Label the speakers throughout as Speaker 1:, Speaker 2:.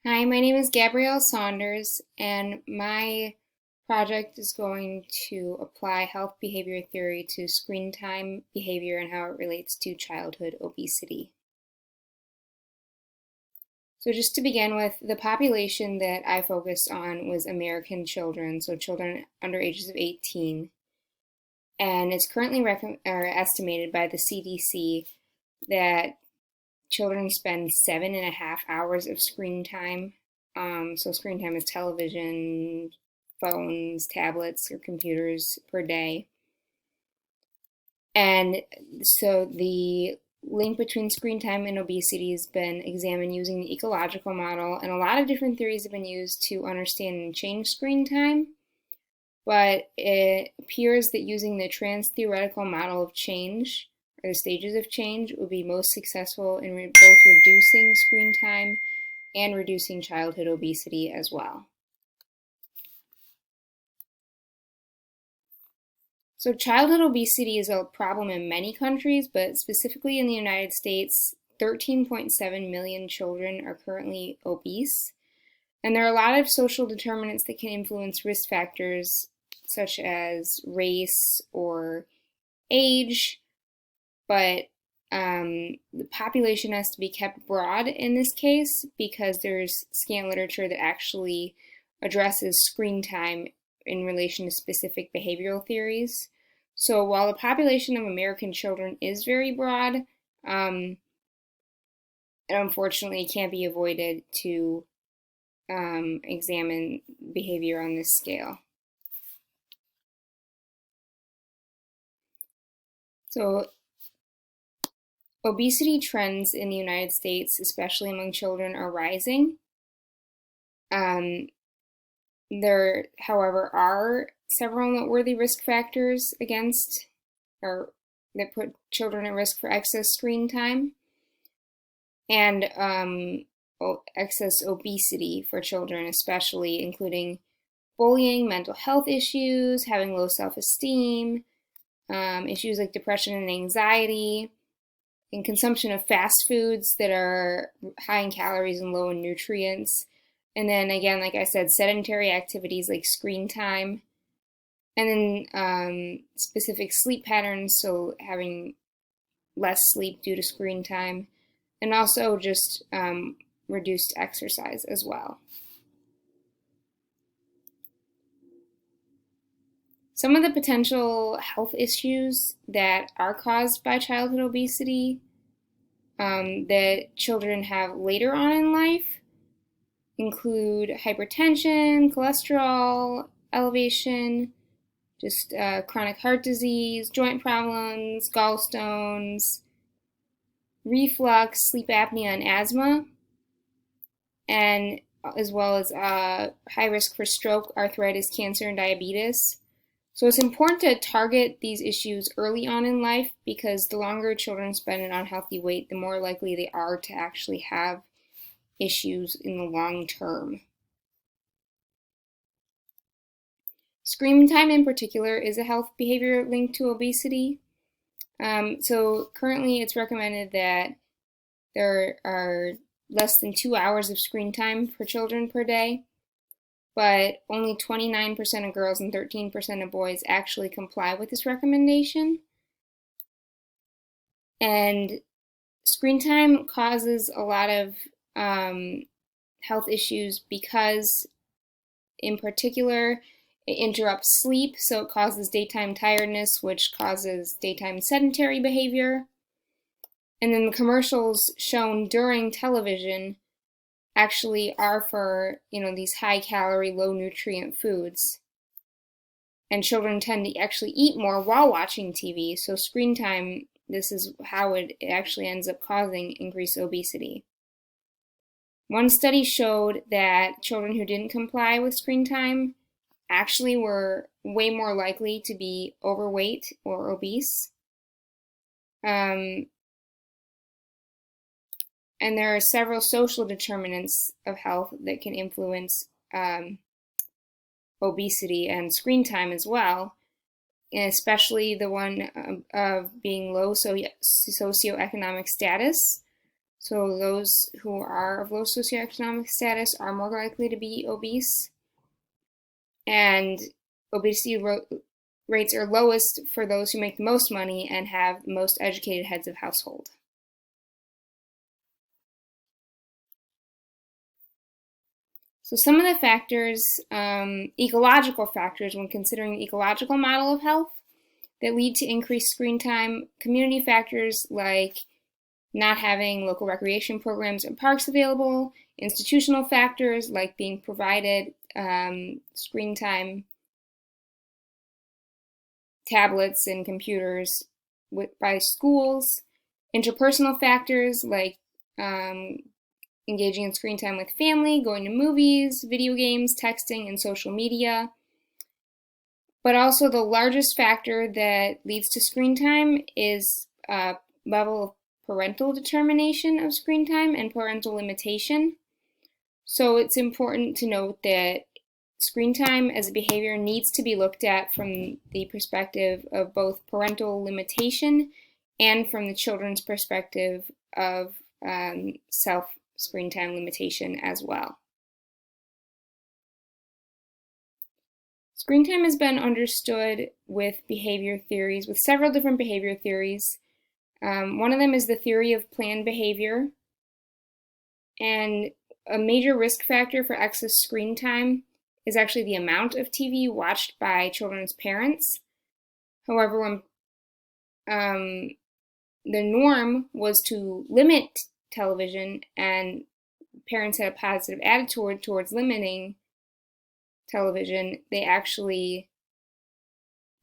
Speaker 1: Hi, my name is Gabrielle Saunders, and my project is going to apply health behavior theory to screen time behavior and how it relates to childhood obesity. So just to begin with, the population that I focused on was American children, so children under ages of 18, and it's currently estimated by the CDC that children spend 7.5 hours of screen time. So screen time is television, phones, tablets, or computers per day. And so the link between screen time and obesity has been examined using the ecological model, and a lot of different theories have been used to understand and change screen time. But it appears that using the trans-theoretical model of change, or the stages of change, would be most successful in both reducing screen time and reducing childhood obesity as well. So childhood obesity is a problem in many countries, but specifically in the United States, 13.7 million children are currently obese. And there are a lot of social determinants that can influence risk factors such as race or age, but the population has to be kept broad in this case because there's scant literature that actually addresses screen time in relation to specific behavioral theories. So while the population of American children is very broad, it unfortunately can't be avoided to examine behavior on this scale. So obesity trends in the United States, especially among children, are rising. There, however, are several noteworthy risk factors against or that put children at risk for excess screen time and excess obesity for children, especially including bullying, mental health issues, having low self-esteem, issues like depression and anxiety, and consumption of fast foods that are high in calories and low in nutrients. And then again, like I said, sedentary activities like screen time. And then specific sleep patterns, so having less sleep due to screen time. And also just reduced exercise as well. Some of the potential health issues that are caused by childhood obesity that children have later on in life include hypertension, cholesterol elevation, just chronic heart disease, joint problems, gallstones, reflux, sleep apnea, and asthma, and as well as high risk for stroke, arthritis, cancer, and diabetes. So it's important to target these issues early on in life because the longer children spend an unhealthy weight, the more likely they are to actually have issues in the long term. Screen time in particular is a health behavior linked to obesity. So currently it's recommended that there are less than 2 hours of screen time for children per day, but only 29% of girls and 13% of boys actually comply with this recommendation. And screen time causes a lot of health issues because, in particular, it interrupts sleep, so it causes daytime tiredness, which causes daytime sedentary behavior. And then the commercials shown during television actually are for, these high calorie, low nutrient foods. And children tend to actually eat more while watching TV, so screen time, this is how it actually ends up causing increased obesity. One study showed that children who didn't comply with screen time actually were way more likely to be overweight or obese. And there are several social determinants of health that can influence obesity and screen time as well, and especially the one of being low socioeconomic status. So those who are of low socioeconomic status are more likely to be obese. And obesity rates are lowest for those who make the most money and have the most educated heads of household. So some of the factors, ecological factors when considering the ecological model of health that lead to increased screen time, community factors like not having local recreation programs and parks available, institutional factors like being provided screen time tablets and computers by schools, interpersonal factors like engaging in screen time with family, going to movies, video games, texting, and social media. But also the largest factor that leads to screen time is level of parental determination of screen time and parental limitation. So it's important to note that screen time as a behavior needs to be looked at from the perspective of both parental limitation and from the children's perspective of self-screen time limitation as well. Screen time has been understood with behavior theories, with several different behavior theories. One of them is the theory of planned behavior. And a major risk factor for excess screen time is actually the amount of TV watched by children's parents. However, when the norm was to limit television and parents had a positive attitude towards limiting television, they actually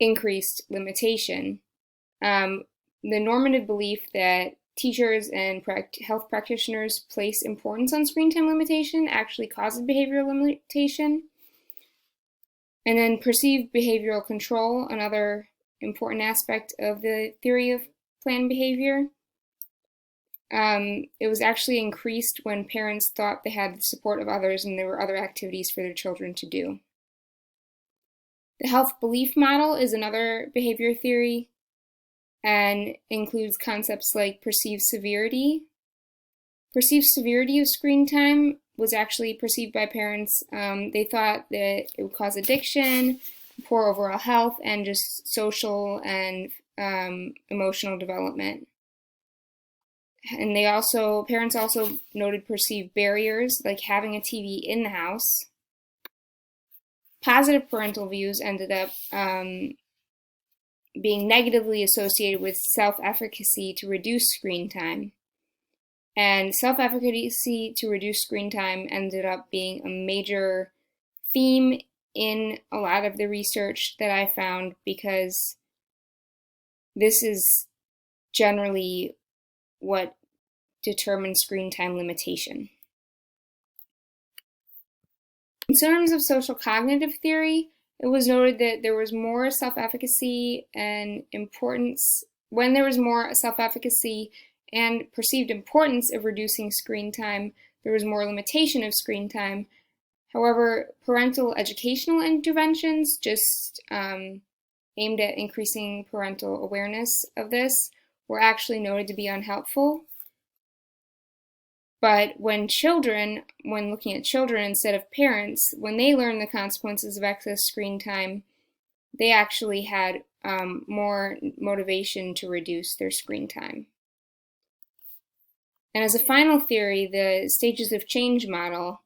Speaker 1: increased limitation. The normative belief that teachers and health practitioners place importance on screen time limitation actually causes behavioral limitation. And then perceived behavioral control, another important aspect of the theory of planned behavior. It was actually increased when parents thought they had the support of others and there were other activities for their children to do. The health belief model is another behavior theory and includes concepts like perceived severity. Perceived severity of screen time was actually perceived by parents. They thought that it would cause addiction, poor overall health, and just social and emotional development. And parents also noted perceived barriers, like having a TV in the house. Positive parental views ended up being negatively associated with self-efficacy to reduce screen time. And self-efficacy to reduce screen time ended up being a major theme in a lot of the research that I found, because this is generally what determines screen time limitation. In terms of social cognitive theory, it was noted that there was more self-efficacy and importance. When there was more self-efficacy and perceived importance of reducing screen time, there was more limitation of screen time. However, parental educational interventions just aimed at increasing parental awareness of this were actually noted to be unhelpful. But when looking at children instead of parents, when they learned the consequences of excess screen time, they actually had more motivation to reduce their screen time. And as a final theory, the stages of change model,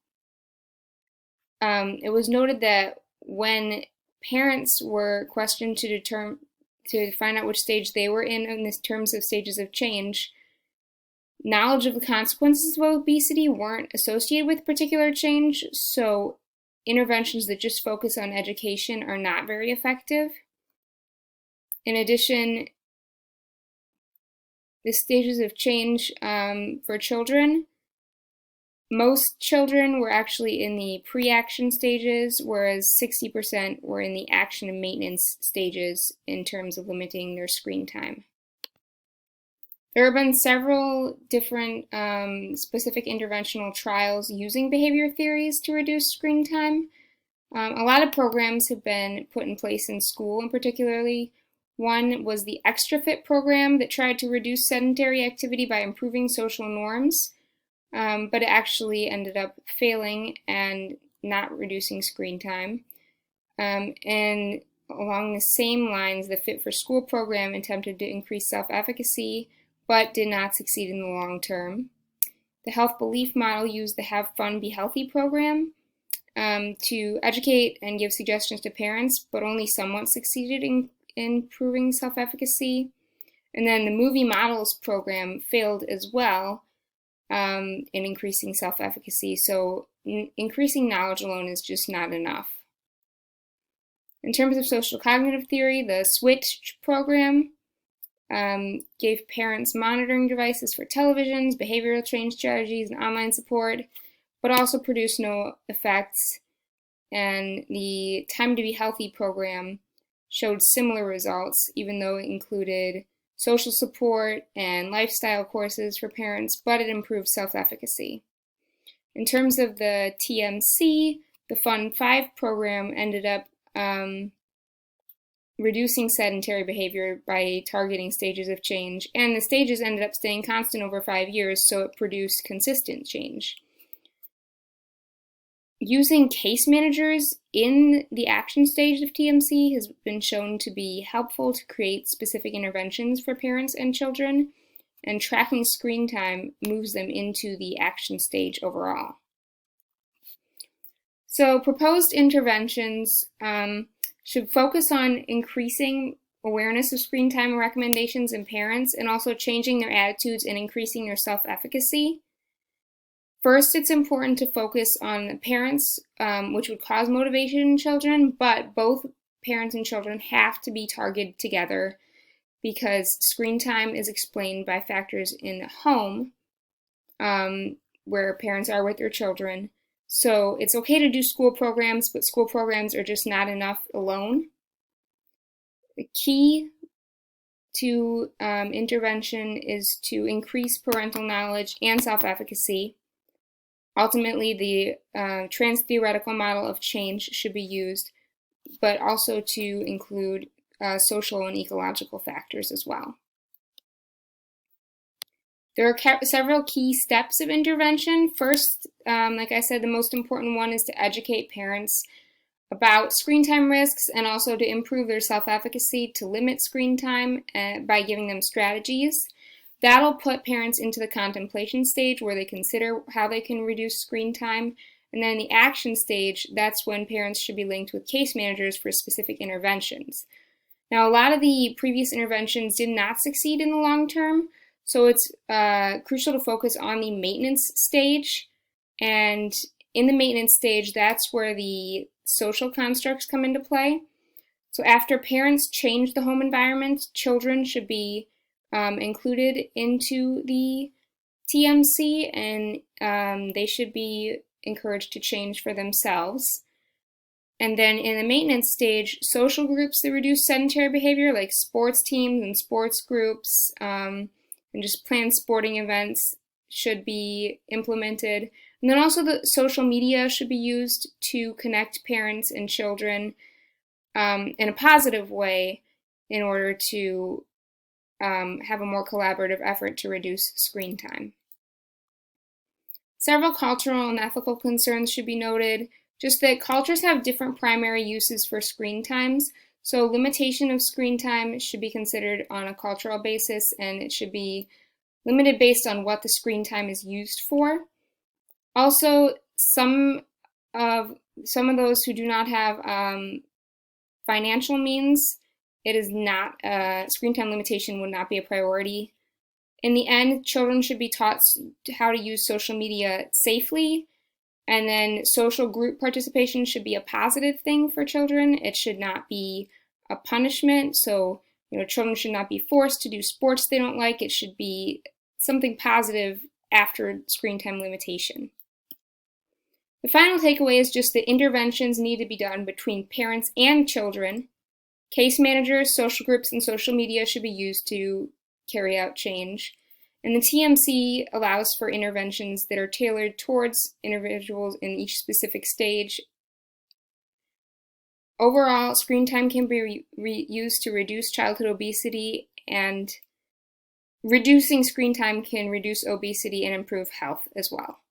Speaker 1: it was noted that when parents were questioned to find out which stage they were in terms of stages of change, knowledge of the consequences of obesity weren't associated with particular change, so interventions that just focus on education are not very effective. In addition, the stages of change for children, most children were actually in the pre-action stages, whereas 60% were in the action and maintenance stages in terms of limiting their screen time. There have been several different specific interventional trials using behavior theories to reduce screen time. A lot of programs have been put in place in school, and particularly One was the Extra Fit program that tried to reduce sedentary activity by improving social norms, but it actually ended up failing and not reducing screen time. And along the same lines, the Fit for School program attempted to increase self-efficacy, but did not succeed in the long term. The health belief model used the Have Fun, Be Healthy program to educate and give suggestions to parents, but only somewhat succeeded in improving self-efficacy. And then the Movie Models program failed as well in increasing self-efficacy. So increasing knowledge alone is just not enough. In terms of social cognitive theory, the Switch program gave parents monitoring devices for televisions, behavioral change strategies, and online support, but also produced no effects. And the Time to Be Healthy program showed similar results, even though it included social support and lifestyle courses for parents, but it improved self-efficacy. In terms of the TMC, the Fun 5 program ended up reducing sedentary behavior by targeting stages of change, and the stages ended up staying constant over 5 years, so it produced consistent change. Using case managers in the action stage of TMC has been shown to be helpful to create specific interventions for parents and children, and tracking screen time moves them into the action stage overall. So proposed interventions should focus on increasing awareness of screen time recommendations in parents and also changing their attitudes and increasing their self-efficacy. First, it's important to focus on parents, which would cause motivation in children, but both parents and children have to be targeted together because screen time is explained by factors in the home where parents are with their children. So it's okay to do school programs, but school programs are just not enough alone. The key to intervention is to increase parental knowledge and self-efficacy. Ultimately, the trans-theoretical model of change should be used, but also to include social and ecological factors as well. There are several key steps of intervention. First, like I said, the most important one is to educate parents about screen time risks and also to improve their self-efficacy to limit screen time by giving them strategies. That'll put parents into the contemplation stage where they consider how they can reduce screen time. And then the action stage, that's when parents should be linked with case managers for specific interventions. Now, a lot of the previous interventions did not succeed in the long term, so it's crucial to focus on the maintenance stage. And in the maintenance stage, that's where the social constructs come into play. So after parents change the home environment, children should be included into the TMC, and they should be encouraged to change for themselves. And then in the maintenance stage, social groups that reduce sedentary behavior, like sports teams and sports groups, and just planned sporting events should be implemented. And then also the social media should be used to connect parents and children in a positive way in order to have a more collaborative effort to reduce screen time. Several cultural and ethical concerns should be noted, just that cultures have different primary uses for screen times, so limitation of screen time should be considered on a cultural basis, and it should be limited based on what the screen time is used for. Also, some of those who do not have financial means, it is not, screen time limitation would not be a priority. In the end, children should be taught how to use social media safely, and then social group participation should be a positive thing for children. It should not be a punishment, so children should not be forced to do sports they don't like. It should be something positive after screen time limitation. The final takeaway is just that interventions need to be done between parents and children. Case managers, social groups, and social media should be used to carry out change. And the TMC allows for interventions that are tailored towards individuals in each specific stage. Overall, screen time can be used to reduce childhood obesity, and reducing screen time can reduce obesity and improve health as well.